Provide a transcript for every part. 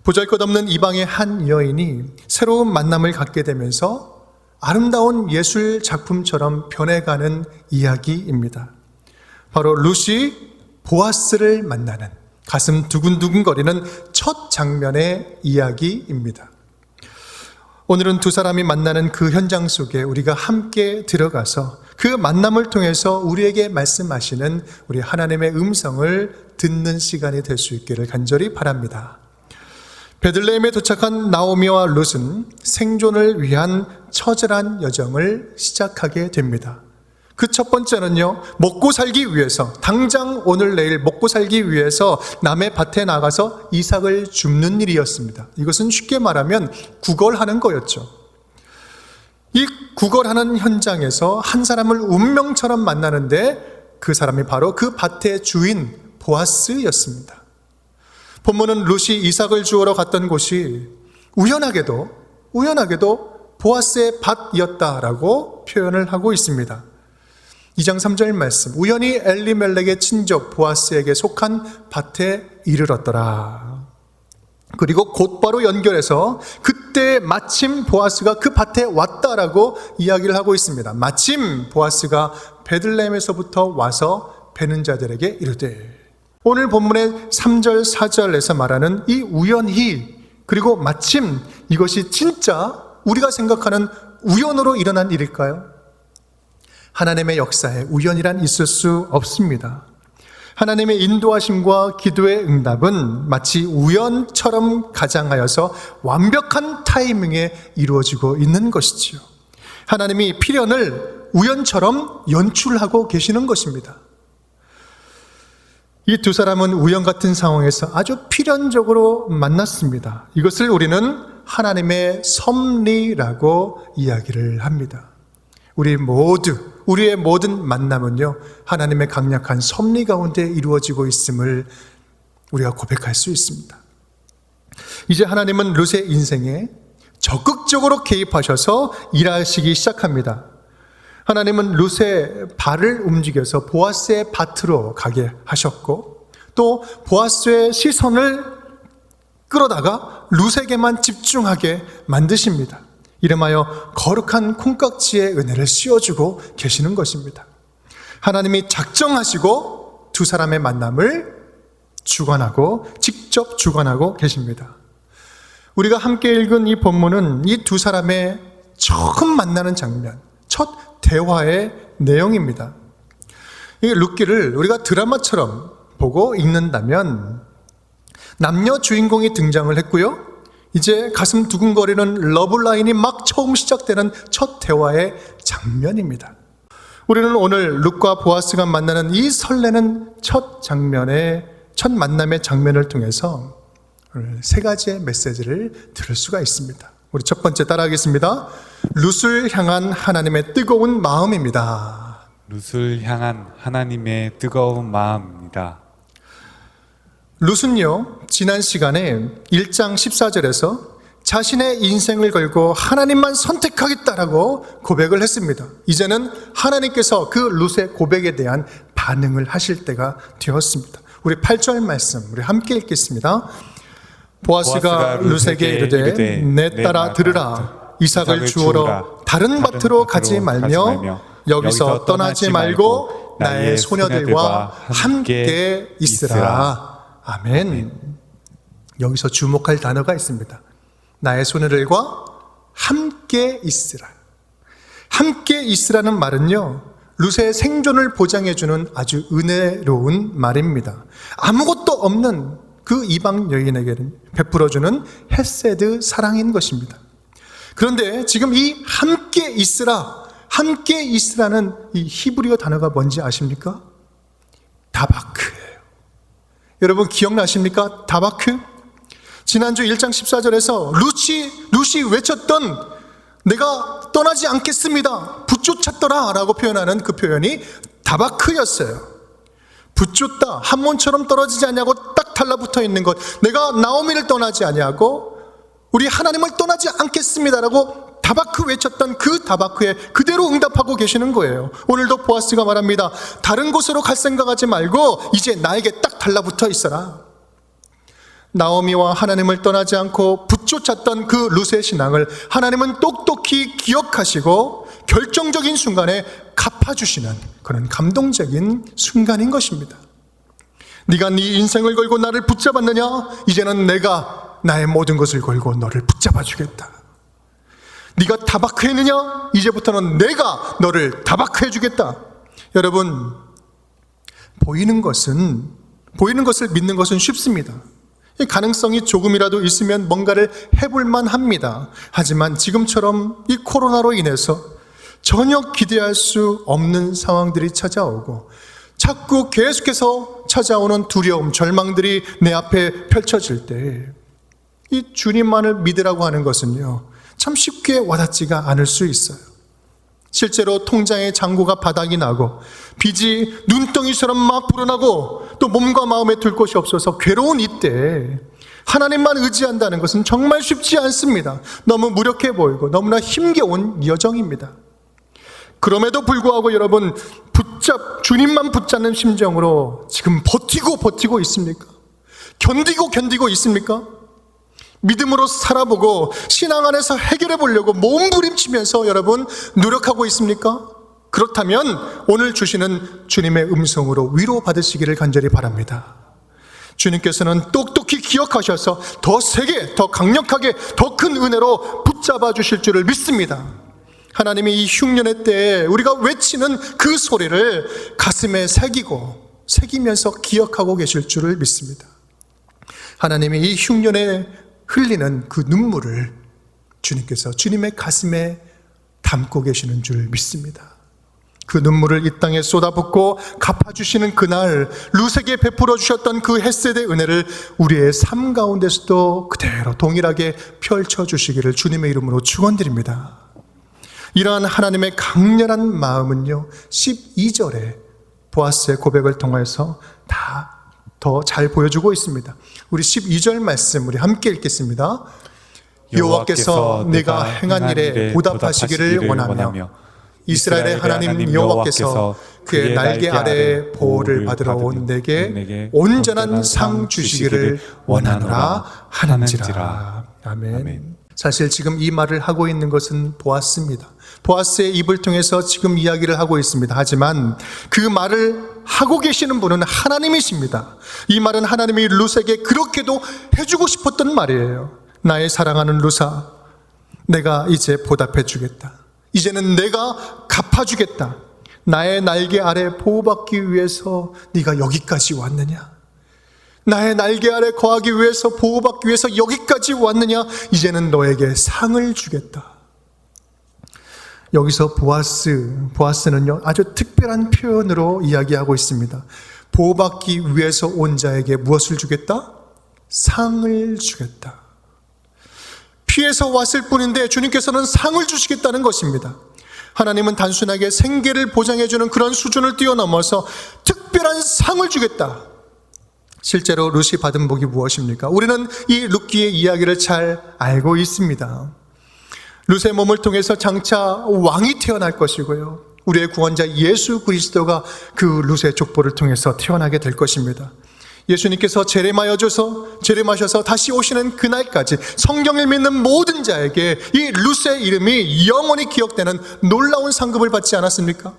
보잘것없는 이방의 한 여인이 새로운 만남을 갖게 되면서 아름다운 예술 작품처럼 변해가는 이야기입니다. 바로 룻이 보아스를 만나는 가슴 두근두근거리는 첫 장면의 이야기입니다. 오늘은 두 사람이 만나는 그 현장 속에 우리가 함께 들어가서 그 만남을 통해서 우리에게 말씀하시는 우리 하나님의 음성을 듣는 시간이 될 수 있기를 간절히 바랍니다. 베들레헴에 도착한 나오미와 룻은 생존을 위한 처절한 여정을 시작하게 됩니다. 그 첫 번째는요, 먹고 살기 위해서, 당장 오늘 내일 먹고 살기 위해서 남의 밭에 나가서 이삭을 줍는 일이었습니다. 이것은 쉽게 말하면 구걸하는 거였죠. 이 구걸하는 현장에서 한 사람을 운명처럼 만나는데 그 사람이 바로 그 밭의 주인 보아스였습니다. 본문은 룻이 이삭을 주우러 갔던 곳이 우연하게도 보아스의 밭이었다라고 표현을 하고 있습니다. 2장 3절 말씀, 우연히 엘리멜렉의 친족 보아스에게 속한 밭에 이르렀더라. 그리고 곧바로 연결해서 그때 마침 보아스가 그 밭에 왔다라고 이야기를 하고 있습니다. 마침 보아스가 베들레헴에서부터 와서 베는 자들에게 이르되, 오늘 본문의 3절 4절에서 말하는 이 우연히 그리고 마침, 이것이 진짜 우리가 생각하는 우연으로 일어난 일일까요? 하나님의 역사에 우연이란 있을 수 없습니다. 하나님의 인도하심과 기도의 응답은 마치 우연처럼 가장하여서 완벽한 타이밍에 이루어지고 있는 것이지요. 하나님이 필연을 우연처럼 연출하고 계시는 것입니다. 이 두 사람은 우연 같은 상황에서 아주 필연적으로 만났습니다. 이것을 우리는 하나님의 섭리라고 이야기를 합니다. 우리의 모든 만남은요, 하나님의 강력한 섭리 가운데 이루어지고 있음을 우리가 고백할 수 있습니다. 이제 하나님은 룻의 인생에 적극적으로 개입하셔서 일하시기 시작합니다. 하나님은 룻의 발을 움직여서 보아스의 밭으로 가게 하셨고, 또 보아스의 시선을 끌어다가 룻에게만 집중하게 만드십니다. 이름하여 거룩한 콩깍지의 은혜를 씌워주고 계시는 것입니다. 하나님이 작정하시고 두 사람의 만남을 직접 주관하고 계십니다. 우리가 함께 읽은 이 본문은 이 두 사람의 처음 만나는 장면, 첫 대화의 내용입니다. 이 룻기를 우리가 드라마처럼 보고 읽는다면 남녀 주인공이 등장을 했고요, 이제 가슴 두근거리는 러브라인이 막 처음 시작되는 첫 대화의 장면입니다. 우리는 오늘 룻과 보아스가 만나는 이 설레는 첫 만남의 장면을 통해서 세 가지의 메시지를 들을 수가 있습니다. 우리 첫 번째 따라하겠습니다. 룻을 향한 하나님의 뜨거운 마음입니다. 룻을 향한 하나님의 뜨거운 마음입니다. 룻은요, 지난 시간에 1장 14절에서 자신의 인생을 걸고 하나님만 선택하겠다라고 고백을 했습니다. 이제는 하나님께서 그 룻의 고백에 대한 반응을 하실 때가 되었습니다. 우리 8절 말씀 우리 함께 읽겠습니다. 보아스가 룻에게 이르되 내 딸아 들으라. 이삭을 주우러 다른 밭으로 가지 말며 여기서 떠나지 말고 나의 소녀들과 함께 있으라. 아멘. 여기서 주목할 단어가 있습니다. 나의 소녀들과 함께 있으라. 함께 있으라는 말은요, 룻의 생존을 보장해주는 아주 은혜로운 말입니다. 아무것도 없는 그 이방 여인에게는 베풀어주는 헤세드 사랑인 것입니다. 그런데 지금 이 함께 있으라는 이 히브리어 단어가 뭔지 아십니까? 다바크예요. 여러분 기억나십니까? 다바크? 지난주 1장 14절에서 룻이 외쳤던 내가 떠나지 않겠습니다, 붙쫓았더라 라고 표현하는 그 표현이 다바크였어요. 붙쫓다, 한몬처럼 떨어지지 않냐고 딱 달라붙어 있는 것, 내가 나오미를 떠나지 않냐고 우리 하나님을 떠나지 않겠습니다라고 다바크 외쳤던 그 다바크에 그대로 응답하고 계시는 거예요. 오늘도 보아스가 말합니다. 다른 곳으로 갈 생각하지 말고 이제 나에게 딱 달라붙어 있어라. 나오미와 하나님을 떠나지 않고 붙쫓았던 그 룻의 신앙을 하나님은 똑똑히 기억하시고 결정적인 순간에 갚아주시는 그런 감동적인 순간인 것입니다. 네가 네 인생을 걸고 나를 붙잡았느냐? 이제는 내가 나의 모든 것을 걸고 너를 붙잡아 주겠다. 네가 타박했느냐? 이제부터는 내가 너를 타박해 주겠다. 여러분, 보이는 것을 믿는 것은 쉽습니다. 가능성이 조금이라도 있으면 뭔가를 해볼만 합니다. 하지만 지금처럼 이 코로나로 인해서 전혀 기대할 수 없는 상황들이 찾아오고 자꾸 계속해서 찾아오는 두려움, 절망들이 내 앞에 펼쳐질 때 이 주님만을 믿으라고 하는 것은요, 참 쉽게 와닿지가 않을 수 있어요. 실제로 통장의 잔고가 바닥이 나고 빚이 눈덩이처럼 막 불어나고 또 몸과 마음에 둘 곳이 없어서 괴로운 이때 하나님만 의지한다는 것은 정말 쉽지 않습니다. 너무 무력해 보이고 너무나 힘겨운 여정입니다. 그럼에도 불구하고 여러분, 주님만 붙잡는 심정으로 지금 버티고 있습니까? 견디고 있습니까? 믿음으로 살아보고 신앙 안에서 해결해 보려고 몸부림치면서 여러분 노력하고 있습니까? 그렇다면 오늘 주시는 주님의 음성으로 위로받으시기를 간절히 바랍니다. 주님께서는 똑똑히 기억하셔서 더 세게, 더 강력하게, 더 큰 은혜로 붙잡아 주실 줄을 믿습니다. 하나님이 이 흉년의 때에 우리가 외치는 그 소리를 가슴에 새기면서 기억하고 계실 줄을 믿습니다. 하나님이 이 흉년에 흘리는 그 눈물을 주님께서 주님의 가슴에 담고 계시는 줄 믿습니다. 그 눈물을 이 땅에 쏟아붓고 갚아주시는 그날 룻에게 베풀어 주셨던 그 헷세의 은혜를 우리의 삶 가운데서도 그대로 동일하게 펼쳐주시기를 주님의 이름으로 축원드립니다. 이러한 하나님의 강렬한 마음은요, 12절에 보아스의 고백을 통해서 다 더 잘 보여주고 있습니다. 우리 12절 말씀 우리 함께 읽겠습니다. 여호와께서 내가 행한 일에 보답하시기를 원하며 이스라엘의 하나님 여호와께서 그의 날개 아래 보호를 받으러 온 내게 온전한 상 주시기를 원하노라 하는지라. 아멘. 사실 지금 이 말을 하고 있는 것은 보아스입니다. 보아스의 입을 통해서 지금 이야기를 하고 있습니다. 하지만 그 말을 하고 계시는 분은 하나님이십니다. 이 말은 하나님이 룻에게 그렇게도 해주고 싶었던 말이에요. 나의 사랑하는 룻아, 내가 이제 보답해 주겠다. 이제는 내가 갚아주겠다. 나의 날개 아래 보호받기 위해서 네가 여기까지 왔느냐? 나의 날개 아래 거하기 위해서 보호받기 위해서 여기까지 왔느냐? 이제는 너에게 상을 주겠다. 여기서 보아스는요, 아주 특별한 표현으로 이야기하고 있습니다. 보호받기 위해서 온 자에게 무엇을 주겠다? 상을 주겠다. 피해서 왔을 뿐인데 주님께서는 상을 주시겠다는 것입니다. 하나님은 단순하게 생계를 보장해주는 그런 수준을 뛰어넘어서 특별한 상을 주겠다. 실제로 룻이 받은 복이 무엇입니까? 우리는 이 룻기의 이야기를 잘 알고 있습니다. 룻의 몸을 통해서 장차 왕이 태어날 것이고요, 우리의 구원자 예수 그리스도가 그 룻의 족보를 통해서 태어나게 될 것입니다. 예수님께서 재림하셔서 다시 오시는 그날까지 성경을 믿는 모든 자에게 이 룻의 이름이 영원히 기억되는 놀라운 상급을 받지 않았습니까?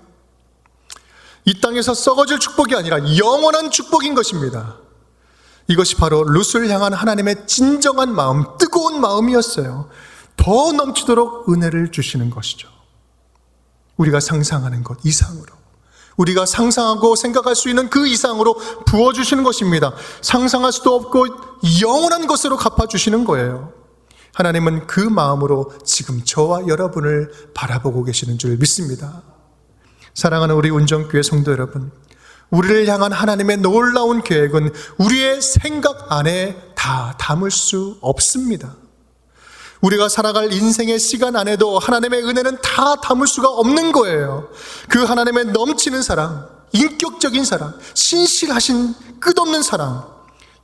이 땅에서 썩어질 축복이 아니라 영원한 축복인 것입니다. 이것이 바로 룻을 향한 하나님의 진정한 마음, 뜨거운 마음이었어요. 더 넘치도록 은혜를 주시는 것이죠. 우리가 상상하는 것 이상으로, 우리가 상상하고 생각할 수 있는 그 이상으로 부어주시는 것입니다. 상상할 수도 없고 영원한 것으로 갚아주시는 거예요. 하나님은 그 마음으로 지금 저와 여러분을 바라보고 계시는 줄 믿습니다. 사랑하는 우리 운정교회 성도 여러분, 우리를 향한 하나님의 놀라운 계획은 우리의 생각 안에 다 담을 수 없습니다. 우리가 살아갈 인생의 시간 안에도 하나님의 은혜는 다 담을 수가 없는 거예요. 그 하나님의 넘치는 사랑, 인격적인 사랑, 신실하신 끝없는 사랑,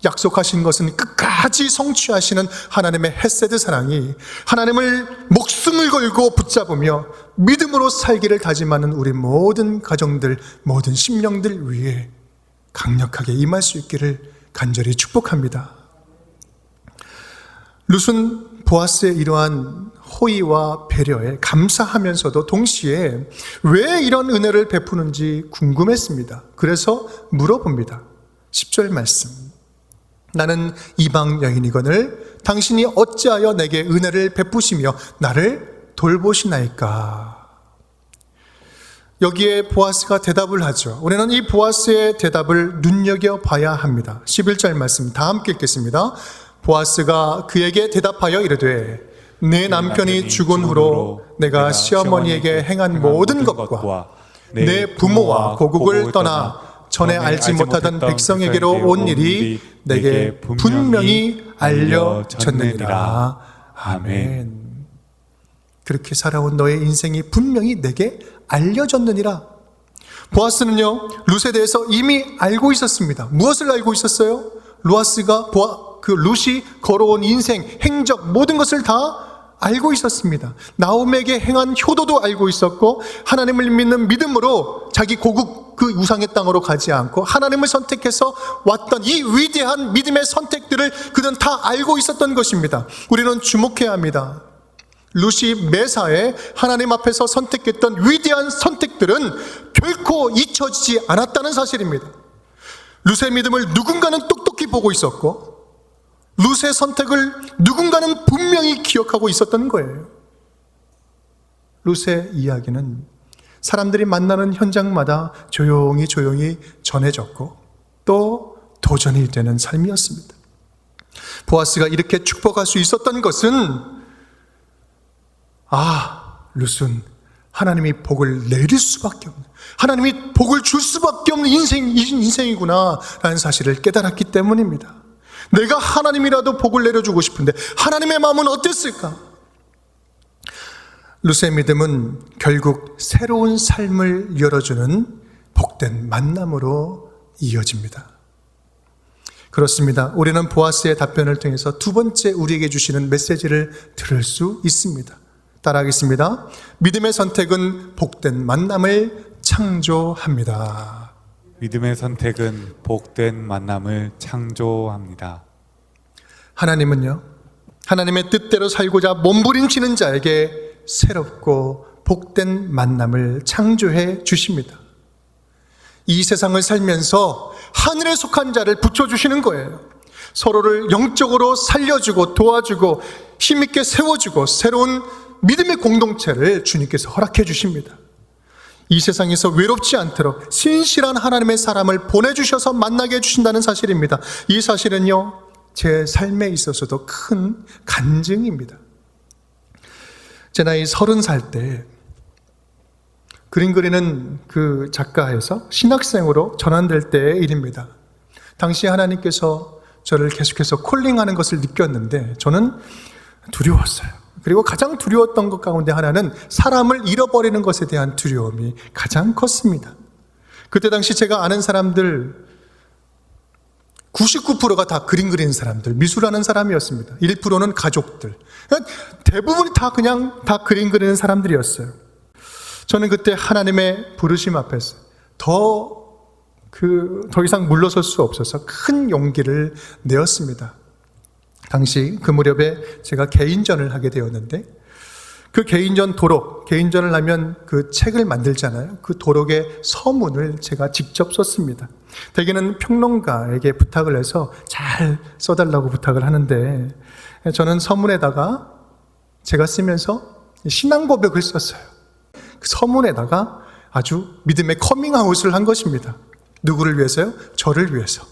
약속하신 것은 끝까지 성취하시는 하나님의 헷세드 사랑이 하나님을 목숨을 걸고 붙잡으며 믿음으로 살기를 다짐하는 우리 모든 가정들, 모든 심령들 위해 강력하게 임할 수 있기를 간절히 축복합니다. 룻은 보아스의 이러한 호의와 배려에 감사하면서도 동시에 왜 이런 은혜를 베푸는지 궁금했습니다. 그래서 물어봅니다. 10절 말씀. 나는 이방 여인이거늘 당신이 어찌하여 내게 은혜를 베푸시며 나를 돌보시나이까. 여기에 보아스가 대답을 하죠. 우리는 이 보아스의 대답을 눈여겨봐야 합니다. 11절 말씀 다 함께 읽겠습니다. 보아스가 그에게 대답하여 이르되 내 남편이 죽은 후로 내가 시어머니에게 행한 모든 것과 내 부모와 고국을 떠나 전에 알지 못하던 백성에게로 온 일이 내게 분명히 알려졌느니라. 아멘. 그렇게 살아온 너의 인생이 분명히 내게 알려졌느니라. 보아스는요, 룻에 대해서 이미 알고 있었습니다. 무엇을 알고 있었어요? 룻이 걸어온 인생, 행적, 모든 것을 다 알고 있었습니다. 나옴에게 행한 효도도 알고 있었고, 하나님을 믿는 믿음으로 자기 고국 그 우상의 땅으로 가지 않고 하나님을 선택해서 왔던 이 위대한 믿음의 선택들을 그는 다 알고 있었던 것입니다. 우리는 주목해야 합니다. 룻이 매사에 하나님 앞에서 선택했던 위대한 선택들은 결코 잊혀지지 않았다는 사실입니다. 룻의 믿음을 누군가는 똑똑히 보고 있었고 룻의 선택을 누군가는 분명히 기억하고 있었던 거예요. 룻의 이야기는 사람들이 만나는 현장마다 조용히 전해졌고 또 도전이 되는 삶이었습니다. 보아스가 이렇게 축복할 수 있었던 것은 룻은 하나님이 복을 내릴 수밖에 없는, 하나님이 복을 줄 수밖에 없는 인생이구나 라는 사실을 깨달았기 때문입니다. 내가 하나님이라도 복을 내려주고 싶은데 하나님의 마음은 어땠을까? 룻의 믿음은 결국 새로운 삶을 열어주는 복된 만남으로 이어집니다. 그렇습니다. 우리는 보아스의 답변을 통해서 두 번째 우리에게 주시는 메시지를 들을 수 있습니다. 따라하겠습니다. 믿음의 선택은 복된 만남을 창조합니다. 믿음의 선택은 복된 만남을 창조합니다. 하나님은요, 하나님의 뜻대로 살고자 몸부림치는 자에게 새롭고 복된 만남을 창조해 주십니다. 이 세상을 살면서 하늘에 속한 자를 붙여주시는 거예요. 서로를 영적으로 살려주고 도와주고 힘있게 세워주고 새로운 믿음의 공동체를 주님께서 허락해 주십니다. 이 세상에서 외롭지 않도록 신실한 하나님의 사람을 보내주셔서 만나게 해주신다는 사실입니다. 이 사실은요, 제 삶에 있어서도 큰 간증입니다. 제 나이 30살 때 그림 그리는 그 작가에서 신학생으로 전환될 때의 일입니다. 당시 하나님께서 저를 계속해서 콜링하는 것을 느꼈는데 저는 두려웠어요. 그리고 가장 두려웠던 것 가운데 하나는 사람을 잃어버리는 것에 대한 두려움이 가장 컸습니다. 그때 당시 제가 아는 사람들 99%가 다 그림 그리는 사람들, 미술하는 사람이었습니다. 1%는 가족들. 대부분이 다 그림 그리는 사람들이었어요. 저는 그때 하나님의 부르심 앞에서 더 이상 물러설 수 없어서 큰 용기를 내었습니다. 당시 그 무렵에 제가 개인전을 하게 되었는데 그 개인전을 하면 그 책을 만들잖아요. 그 도록의 서문을 제가 직접 썼습니다. 대개는 평론가에게 부탁을 해서 잘 써달라고 부탁을 하는데 저는 서문에다가 제가 쓰면서 신앙 고백을 썼어요. 그 서문에다가 아주 믿음의 커밍아웃을 한 것입니다. 누구를 위해서요? 저를 위해서.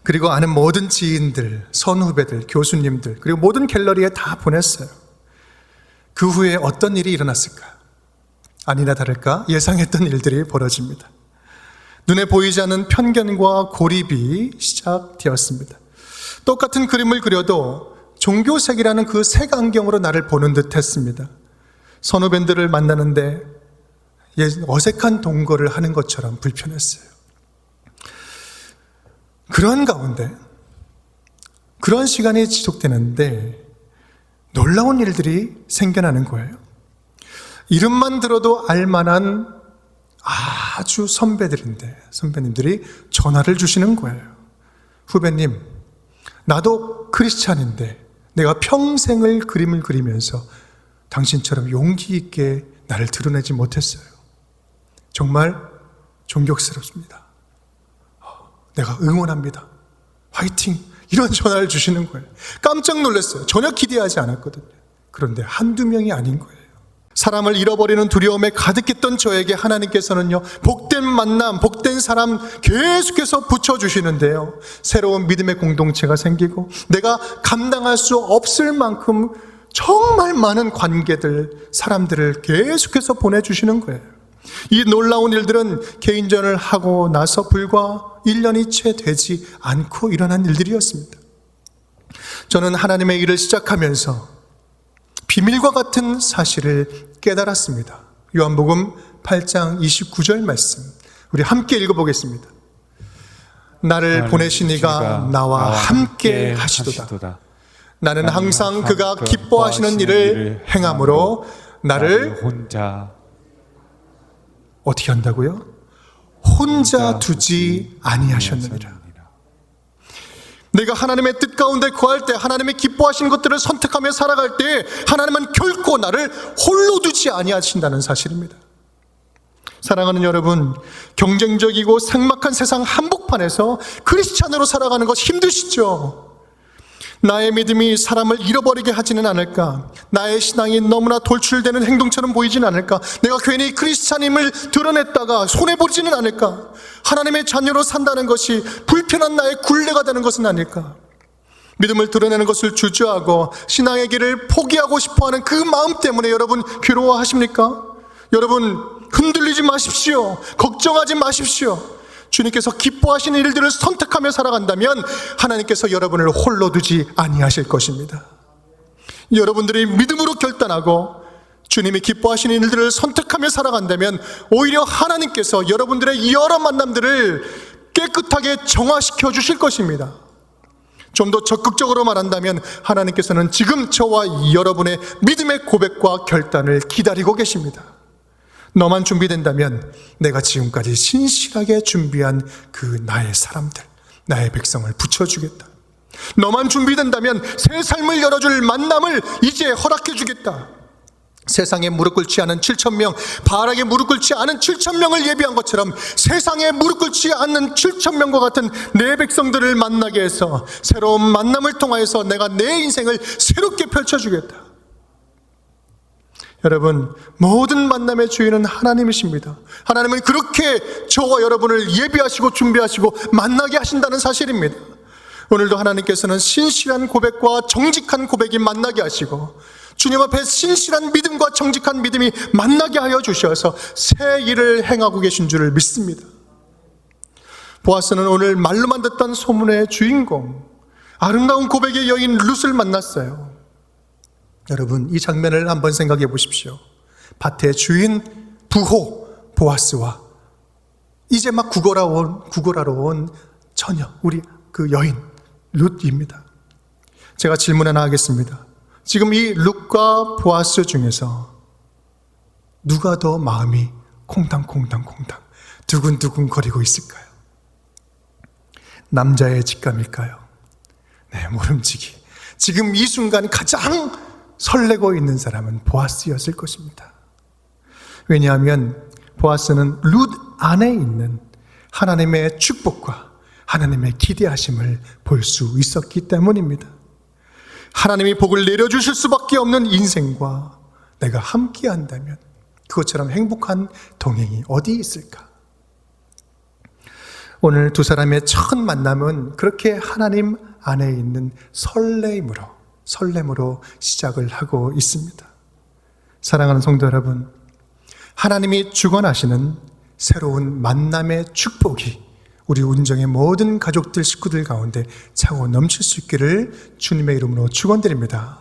그리고 아는 모든 지인들, 선후배들, 교수님들, 그리고 모든 갤러리에 다 보냈어요. 그 후에 어떤 일이 일어났을까? 아니나 다를까 예상했던 일들이 벌어집니다. 눈에 보이지 않는 편견과 고립이 시작되었습니다. 똑같은 그림을 그려도 종교색이라는 그 색안경으로 나를 보는 듯 했습니다. 선후배들을 만나는데 어색한 동거를 하는 것처럼 불편했어요. 그런 가운데 그런 시간이 지속되는데 놀라운 일들이 생겨나는 거예요. 이름만 들어도 알만한 아주 선배님들이 전화를 주시는 거예요. 후배님, 나도 크리스찬인데 내가 평생을 그림을 그리면서 당신처럼 용기 있게 나를 드러내지 못했어요. 정말 존경스럽습니다. 내가 응원합니다. 화이팅! 이런 전화를 주시는 거예요. 깜짝 놀랐어요. 전혀 기대하지 않았거든요. 그런데 한두 명이 아닌 거예요. 사람을 잃어버리는 두려움에 가득했던 저에게 하나님께서는요, 복된 만남, 복된 사람 계속해서 붙여주시는데요, 새로운 믿음의 공동체가 생기고 내가 감당할 수 없을 만큼 정말 많은 관계들, 사람들을 계속해서 보내주시는 거예요. 이 놀라운 일들은 개인전을 하고 나서 불과 1년이 채 되지 않고 일어난 일들이었습니다. 저는 하나님의 일을 시작하면서 비밀과 같은 사실을 깨달았습니다. 요한복음 8장 29절 말씀, 우리 함께 읽어보겠습니다. 나를 보내신 이가 나와 함께 하시도다. 나는 항상 그가 기뻐하시는 일을 행함으로 나를 혼자 어떻게 한다고요? 혼자 두지 아니하셨느니라. 내가 하나님의 뜻 가운데 거할 때, 하나님의 기뻐하신 것들을 선택하며 살아갈 때 하나님은 결코 나를 홀로 두지 아니하신다는 사실입니다. 사랑하는 여러분, 경쟁적이고 삭막한 세상 한복판에서 크리스찬으로 살아가는 것 힘드시죠? 나의 믿음이 사람을 잃어버리게 하지는 않을까? 나의 신앙이 너무나 돌출되는 행동처럼 보이지는 않을까? 내가 괜히 크리스찬임을 드러냈다가 손해보지는 않을까? 하나님의 자녀로 산다는 것이 불편한 나의 굴레가 되는 것은 아닐까? 믿음을 드러내는 것을 주저하고 신앙의 길을 포기하고 싶어하는 그 마음 때문에 여러분 괴로워하십니까? 여러분 흔들리지 마십시오. 걱정하지 마십시오. 주님께서 기뻐하시는 일들을 선택하며 살아간다면 하나님께서 여러분을 홀로 두지 아니하실 것입니다. 여러분들이 믿음으로 결단하고 주님이 기뻐하시는 일들을 선택하며 살아간다면 오히려 하나님께서 여러분들의 여러 만남들을 깨끗하게 정화시켜 주실 것입니다. 좀 더 적극적으로 말한다면 하나님께서는 지금 저와 여러분의 믿음의 고백과 결단을 기다리고 계십니다. 너만 준비된다면 내가 지금까지 신실하게 준비한 그 나의 사람들, 나의 백성을 붙여주겠다. 너만 준비된다면 새 삶을 열어줄 만남을 이제 허락해 주겠다. 세상에 무릎 꿇지 않은 7,000명, 바알에게 무릎 꿇지 않은 7,000명을 예비한 것처럼 세상에 무릎 꿇지 않는 7,000명과 같은 내 백성들을 만나게 해서 새로운 만남을 통하여서 내가 내 인생을 새롭게 펼쳐주겠다. 여러분, 모든 만남의 주인은 하나님이십니다. 하나님은 그렇게 저와 여러분을 예비하시고 준비하시고 만나게 하신다는 사실입니다. 오늘도 하나님께서는 신실한 고백과 정직한 고백이 만나게 하시고 주님 앞에 신실한 믿음과 정직한 믿음이 만나게 하여 주셔서 새 일을 행하고 계신 줄을 믿습니다. 보아스는 오늘 말로만 듣던 소문의 주인공, 아름다운 고백의 여인 룻을 만났어요. 여러분, 이 장면을 한번 생각해 보십시오. 밭의 주인 부호 보아스와 이제 막 구걸하러 온 처녀, 우리 그 여인 룻입니다. 제가 질문 하나 하겠습니다. 지금 이 룻과 보아스 중에서 누가 더 마음이 콩당콩당 두근두근 거리고 있을까요? 남자의 직감일까요? 네, 모름지기. 지금 이 순간 가장 설레고 있는 사람은 보아스였을 것입니다. 왜냐하면 보아스는 룻 안에 있는 하나님의 축복과 하나님의 기대하심을 볼 수 있었기 때문입니다. 하나님이 복을 내려주실 수밖에 없는 인생과 내가 함께 한다면 그것처럼 행복한 동행이 어디 있을까? 오늘 두 사람의 첫 만남은 그렇게 하나님 안에 있는 설렘으로 시작을 하고 있습니다. 사랑하는 성도 여러분, 하나님이 주관하시는 새로운 만남의 축복이 우리 운정의 모든 가족들, 식구들 가운데 차고 넘칠 수 있기를 주님의 이름으로 축원드립니다.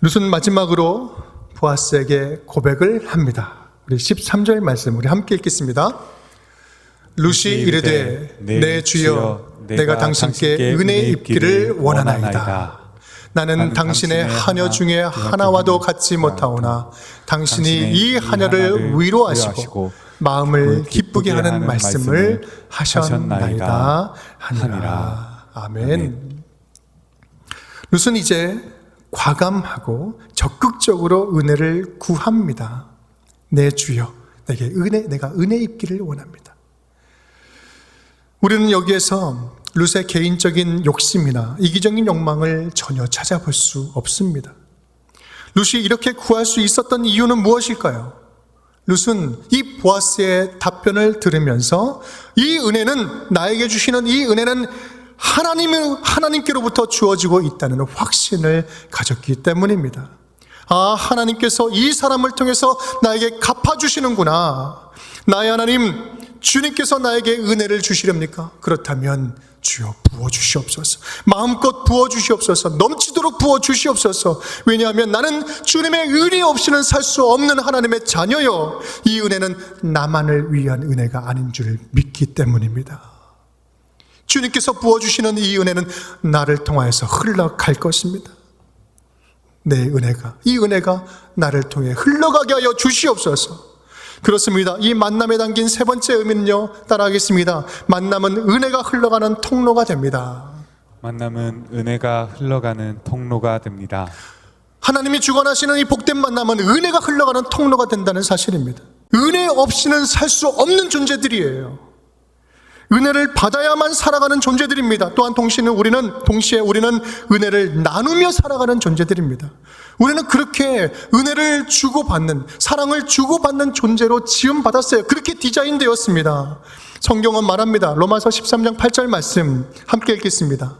룻은 마지막으로 보아스에게 고백을 합니다. 우리 13절 말씀 우리 함께 읽겠습니다. 룻이 이르되 내 주여 내가 당신께 은혜 입기를 원하나이다. 나는 당신의 하녀 중에 하나와도 같지 못하오나 당신이 이 하녀를 위로하시고 마음을 기쁘게 하는 말씀을 하셨나이다 하니라. 아멘. 룻은 이제 과감하고 적극적으로 은혜를 구합니다. 내 주여, 내가 은혜 입기를 원합니다. 우리는 여기에서 룻의 개인적인 욕심이나 이기적인 욕망을 전혀 찾아볼 수 없습니다. 룻이 이렇게 구할 수 있었던 이유는 무엇일까요? 룻은 이 보아스의 답변을 들으면서 이 은혜는, 나에게 주시는 이 은혜는 하나님께로부터 주어지고 있다는 확신을 가졌기 때문입니다. 아, 하나님께서 이 사람을 통해서 나에게 갚아주시는구나. 나의 하나님, 주님께서 나에게 은혜를 주시렵니까? 그렇다면 주여 부어주시옵소서. 마음껏 부어주시옵소서. 넘치도록 부어주시옵소서. 왜냐하면 나는 주님의 은혜 없이는 살 수 없는 하나님의 자녀요, 이 은혜는 나만을 위한 은혜가 아닌 줄 믿기 때문입니다. 주님께서 부어주시는 이 은혜는 나를 통하여서 흘러갈 것입니다. 이 은혜가 나를 통해 흘러가게 하여 주시옵소서. 그렇습니다. 이 만남에 담긴 세 번째 의미는요, 따라하겠습니다. 만남은 은혜가 흘러가는 통로가 됩니다. 만남은 은혜가 흘러가는 통로가 됩니다. 하나님이 주관하시는 이 복된 만남은 은혜가 흘러가는 통로가 된다는 사실입니다. 은혜 없이는 살 수 없는 존재들이에요. 은혜를 받아야만 살아가는 존재들입니다. 또한 동시에 우리는 은혜를 나누며 살아가는 존재들입니다. 우리는 그렇게 은혜를 주고받는, 사랑을 주고받는 존재로 지음받았어요. 그렇게 디자인되었습니다. 성경은 말합니다. 로마서 13장 8절 말씀 함께 읽겠습니다.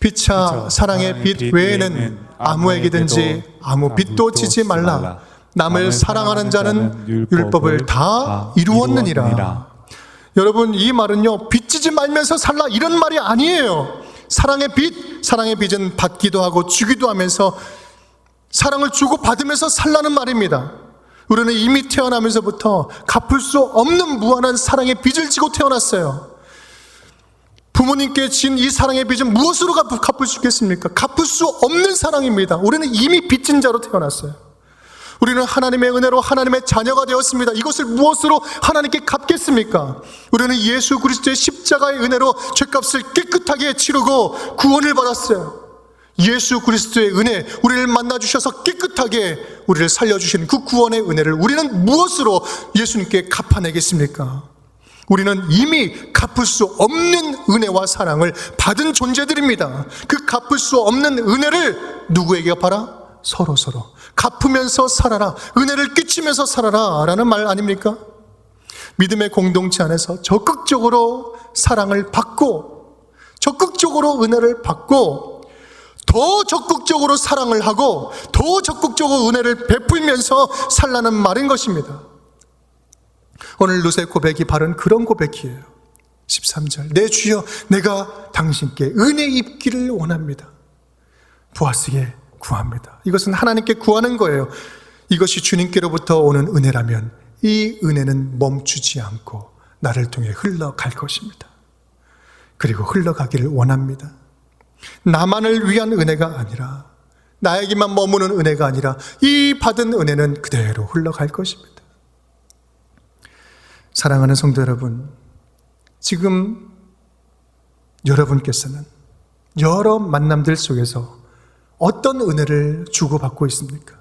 피차 사랑의 빛 외에는 아무에게든지 아무 빛도 지지 말라. 남을 사랑하는 자는 율법을 다 이루었느니라. 여러분, 이 말은요, 빚지지 말면서 살라 이런 말이 아니에요. 사랑의 빛은 받기도 하고 주기도 하면서 사랑을 주고 받으면서 살라는 말입니다. 우리는 이미 태어나면서부터 갚을 수 없는 무한한 사랑의 빚을 지고 태어났어요. 부모님께 진 이 사랑의 빚은 무엇으로 갚을 수 있겠습니까? 갚을 수 없는 사랑입니다. 우리는 이미 빚진 자로 태어났어요. 우리는 하나님의 은혜로 하나님의 자녀가 되었습니다. 이것을 무엇으로 하나님께 갚겠습니까? 우리는 예수 그리스도의 십자가의 은혜로 죄값을 깨끗하게 치르고 구원을 받았어요. 예수 그리스도의 은혜, 우리를 만나주셔서 깨끗하게 우리를 살려주신 그 구원의 은혜를 우리는 무엇으로 예수님께 갚아내겠습니까? 우리는 이미 갚을 수 없는 은혜와 사랑을 받은 존재들입니다. 그 갚을 수 없는 은혜를 누구에게 갚아라? 서로 갚으면서 살아라, 은혜를 끼치면서 살아라 라는 말 아닙니까? 믿음의 공동체 안에서 적극적으로 사랑을 받고, 적극적으로 은혜를 받고, 더 적극적으로 사랑을 하고, 더 적극적으로 은혜를 베풀면서 살라는 말인 것입니다. 오늘 룻의 고백이 바로 그런 고백이에요. 13절, 내 주여, 내가 당신께 은혜 입기를 원합니다. 보아스에게 구합니다. 이것은 하나님께 구하는 거예요. 이것이 주님께로부터 오는 은혜라면 이 은혜는 멈추지 않고 나를 통해 흘러갈 것입니다. 그리고 흘러가기를 원합니다. 나만을 위한 은혜가 아니라, 나에게만 머무는 은혜가 아니라 이 받은 은혜는 그대로 흘러갈 것입니다. 사랑하는 성도 여러분, 지금 여러분께서는 여러 만남들 속에서 어떤 은혜를 주고받고 있습니까?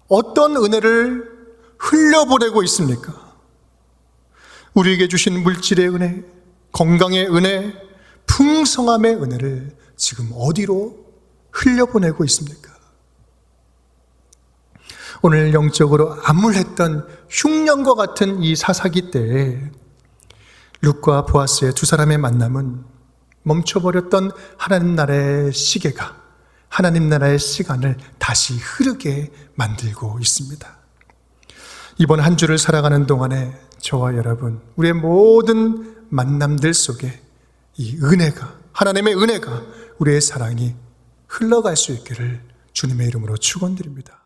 어떤 은혜를 흘려보내고 있습니까? 우리에게 주신 물질의 은혜, 건강의 은혜, 풍성함의 은혜를 지금 어디로 흘려보내고 있습니까? 오늘 영적으로 암울했던 흉년과 같은 이 사사기 때에 룻과 보아스의 두 사람의 만남은 멈춰버렸던 하나님 나라의 시계가, 하나님 나라의 시간을 다시 흐르게 만들고 있습니다. 이번 한 주를 살아가는 동안에 저와 여러분, 우리의 모든 만남들 속에 이 은혜가, 하나님의 은혜가, 우리의 사랑이 흘러갈 수 있기를 주님의 이름으로 축원드립니다.